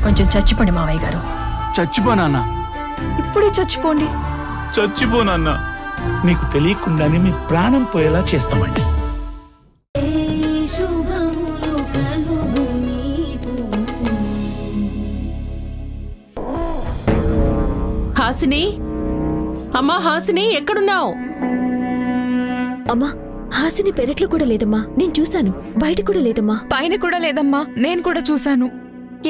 కొంచెం చచ్చిపోండి మావయ్య గారు. చచ్చిపోనా? ఇప్పుడే చచ్చిపోండి. చచ్చిపోనన్నా, మీకు తెలియకుండానే మీ ప్రాణం పోయేలా చేస్తామండి. హాసిని, అమ్మా హాసిని, ఎక్కడున్నావు? అమ్మా, హాసిని పెరట్లో కూడా లేదమ్మా. నేను చూశాను. బయట కూడా లేదమ్మా. పైన కూడా లేదమ్మా. నేను కూడా చూశాను.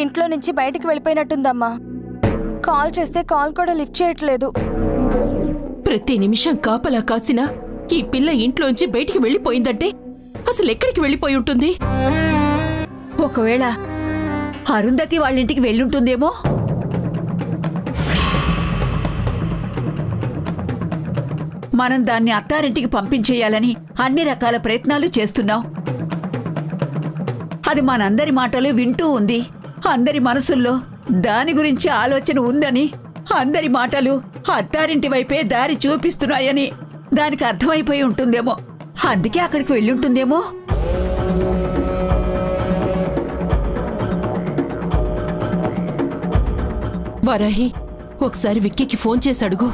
ఇంట్లో నుంచి బయటికి వెళ్ళిపోయినట్టుందమ్మా. కాల్ చేస్తే కాల్ కూడా లిఫ్ట్ చేయట్లేదు. ప్రతి నిమిషం కాపలా కాసినా ఈ పిల్ల ఇంట్లోంచి బయటికి వెళ్ళిపోయిందంటే అసలు ఎక్కడికి వెళ్ళిపోయి ఉంటుంది? ఒకవేళ అరుంధతి వాళ్ళ ఇంటికి వెళ్ళుంటుందేమో. మనం దాన్ని అత్తారింటికి పంపించేయాలని అన్ని రకాల ప్రయత్నాలు చేస్తున్నాం. అది మనందరి మాటలు వింటూ ఉంది. అందరి మనసుల్లో దాని గురించి ఆలోచన ఉందని, అందరి మాటలు అత్తారింటి వైపే దారి చూపిస్తున్నాయని దానికి అర్థమైపోయి ఉంటుందేమో. అందుకే అక్కడికి వెళ్ళుంటుందేమో. వరాహి, ఒకసారి విక్కీకి ఫోన్ చేసి అడుగు.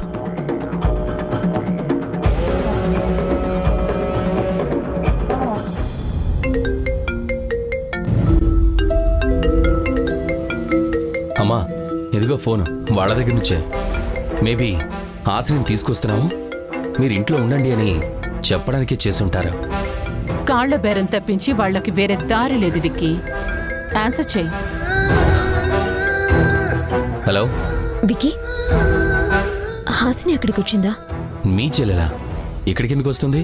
అమ్మా, ఇదిగో ఫోను వాళ్ళ దగ్గర నుంచే. మేబీ హాసిని తీసుకొస్తున్నాము, మీరు ఇంట్లో ఉండండి అని చెప్పడానికే చేసుంటారు. కాళ్ల బేరం తప్పించి వాళ్ళకి వేరే దారి లేదు విక్కీ. ఆన్సర్ చెయ్యి. హలో విక్కీ, హాసిని అక్కడికి వచ్చిందా? మీ చెల్లెలా ఇక్కడికి ఎందుకు వస్తుంది?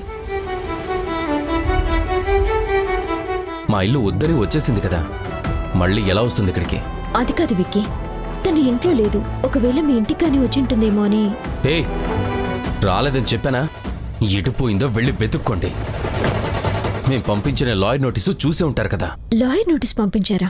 మా ఇల్లు వద్దని వచ్చేసింది కదా, మళ్ళీ ఎలా వస్తుంది ఇక్కడికి? అది కాదు విక్కీ, తన ఇంట్లో లేదు. ఒకవేళ మీ ఇంటికి కానీ వచ్చింటుందేమో అని. ఏ రాలేదని చెప్పానా? ఎటు పోయిందో వెళ్ళి వెతుక్కోండి. మేం పంపించిన లాయర్ నోటీసు చూసే ఉంటారు కదా. లాయర్ నోటీస్ పంపించారా?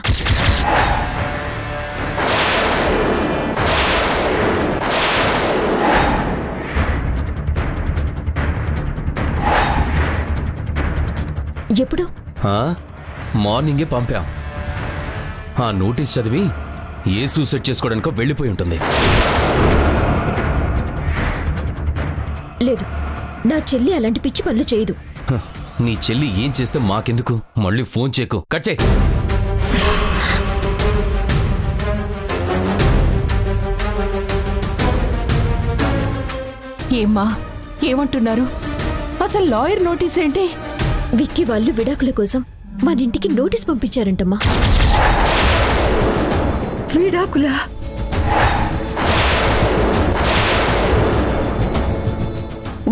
ఎప్పుడు? మార్నింగే పంపాం. ఆ నోటీస్ చదివి ఏ సూసైడ్ చేసుకోవడానికో వెళ్ళిపోయి ఉంటుంది. లేదు, నా చెల్లి అలాంటి పిచ్చి పనులు చేయదు. నీ చెల్లి ఏం చేస్తే మాకెందుకు? మళ్ళీ ఫోన్ చేయకు, కట్ చేయి. ఏమ్మా, ఏమంటున్నారు? అసలు లాయర్ నోటీస్ ఏంటి? విక్కీ వాళ్ళు విడాకుల కోసం మన ఇంటికి నోటీస్ పంపించారంటమ్మా. విడాకులా?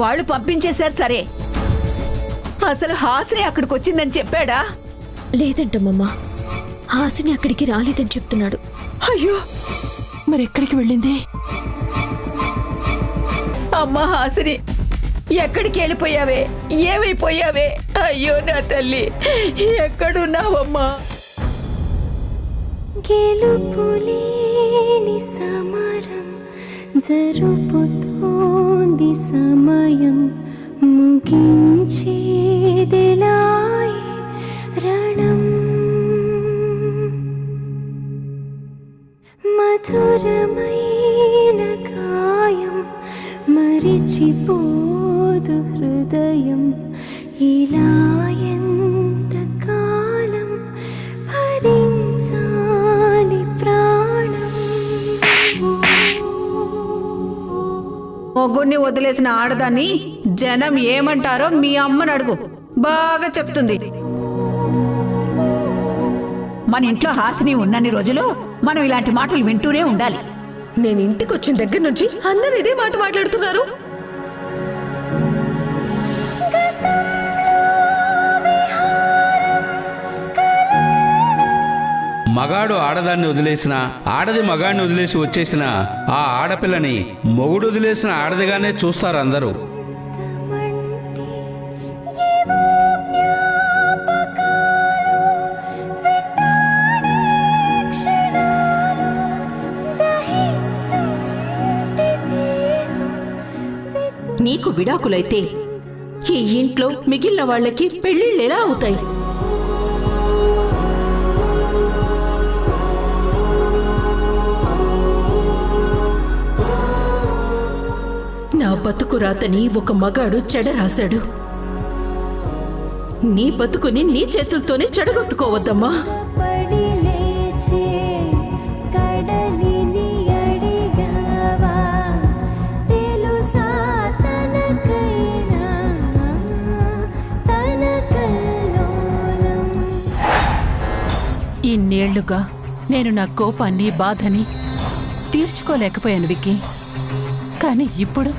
వాళ్ళు పంపించేశారు సరే, అసలు హాసిని అక్కడికి వచ్చిందని చెప్పాడా? లేదంటమ్మమ్మా, హాసిని అక్కడికి రాలేదని చెప్తున్నాడు. అయ్యో, మరెక్కడికి వెళ్ళింది? అమ్మా హాసిని, ఎక్కడికి వెళ్ళిపోయావే? ఏమైపోయావే? అయ్యో నా తల్లి, ఎక్కడున్నావమ్మా? గెలుపులేని సమరం జరుపుతోంది సమయం, ముగించేదెలాయ్ రణం. మధురమైన గాయం మరిచిపోదు హృదయం, ఇలా ఎంత కాలం భరించాలి ప్రాణం. మొగుణ్ణి వదిలేసిన ఆడదాన్ని జనం ఏమంటారో మీ అమ్మని అడుగు, బాగా చెప్తుంది. మన ఇంట్లో హాసిని ఉన్నన్ని రోజులు మనం ఇలాంటి మాటలు వింటూనే ఉండాలి. నేను ఇంటికి వచ్చిన దగ్గర నుంచి అందరూ ఇదే మాట మాట్లాడుతున్నారు. మగాడు ఆడదాన్ని వదిలేసిన, ఆడది మగాడిని వదిలేసి వచ్చేసిన ఆ ఆడపిల్లని మొగుడు వదిలేసిన ఆడదిగానే చూస్తారు అందరూ. నీకు విడాకులైతే ఈ ఇంట్లో మిగిలిన వాళ్ళకి పెళ్లిళ్ళు ఎలా అవుతాయి? బతుకు రాతని ఒక మగాడు చెడ రాశాడు. నీ బతుకుని నీ చేతులతోనే చెడగొట్టుకోవద్దమ్మా. పడి లేచే కడలిని అడిగావా తెలుసా తనకైనా తన కల్లోలం. ఇన్నేళ్లుగా నేను నా కోపాన్ని బాధని తీర్చుకోలేకపోయాను విక్కీ. కానీ ఇప్పుడు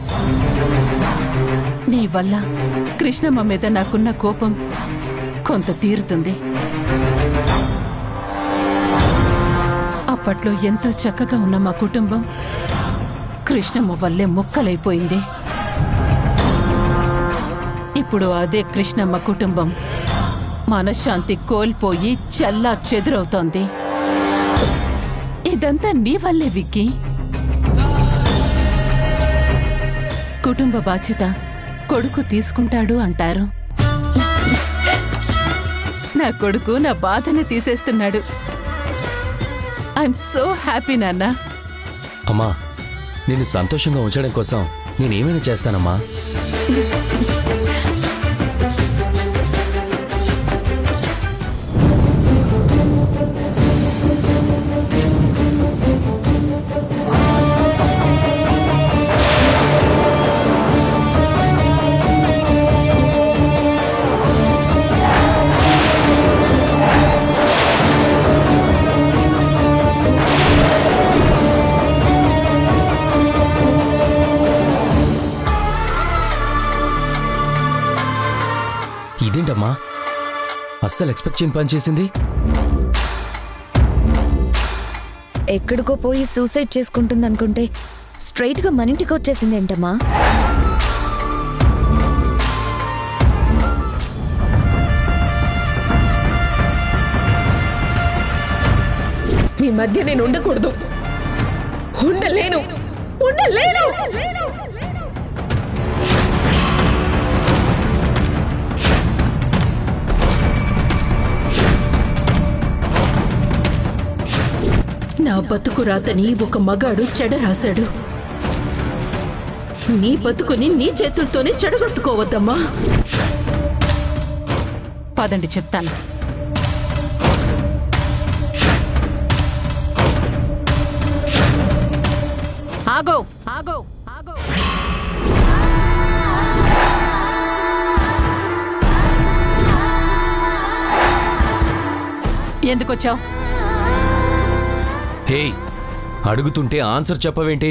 నీ వల్ల కృష్ణమ్మ మీద నాకున్న కోపం కొంత తీరుతుంది. అప్పట్లో ఎంతో చక్కగా ఉన్న మా కుటుంబం కృష్ణమ్మ వల్లే ముక్కలైపోయింది. ఇప్పుడు అదే కృష్ణమ్మ కుటుంబం మనశ్శాంతి కోల్పోయి చల్లా చెదురవుతోంది. ఇదంతా నీ వల్లే విక్కీ. కుటుంబ బాధ్యత కొడుకు తీసుకుంటాడు అంటారు. నా కొడుకు నా బాధని తీసేస్తున్నాడు. ఐఎమ్ సో హ్యాపీ నాన్న. అమ్మా, నిన్ను సంతోషంగా ఉంచడం కోసం నేనేమైనా చేస్తానమ్మా. ఇదేంటమ్మా, అస్సలు ఎక్స్పెక్ట్ చేయని పని చేసింది. ఎక్కడికో పోయి సూసైడ్ చేసుకుంటుందనుకుంటే స్ట్రైట్ గా మన ఇంటికి వచ్చేసింది ఏంటమ్మా? మీ మధ్య నేను ఉండకూడదు, ఉండలేను. నా బతుకు రాతని ఒక మగాడు చెడ రాశాడు. నీ బతుకుని నీ చేతులతోనే చెడగొట్టుకోవద్దమ్మా. పదండి చెప్తాను. ఆగో ఆగో ఆగో. ఎందుకొచ్చావు? హే, అడుగుతుంటే ఆన్సర్ చెప్పవేంటి?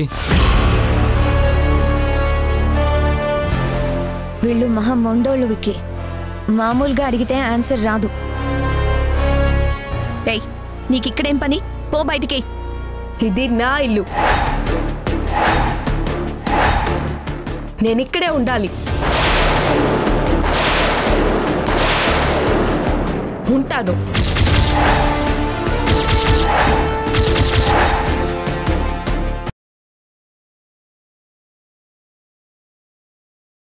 వీళ్ళు మహా మొండోళ్ళు విక్కీ. మామూలుగా అడిగితే ఆన్సర్ రాదు. ఏయ్, నీకిక్కడేం పని? పో బయటికి. ఇది నా ఇల్లు, నేనిక్కడే ఉండాలి. ఉంటాను.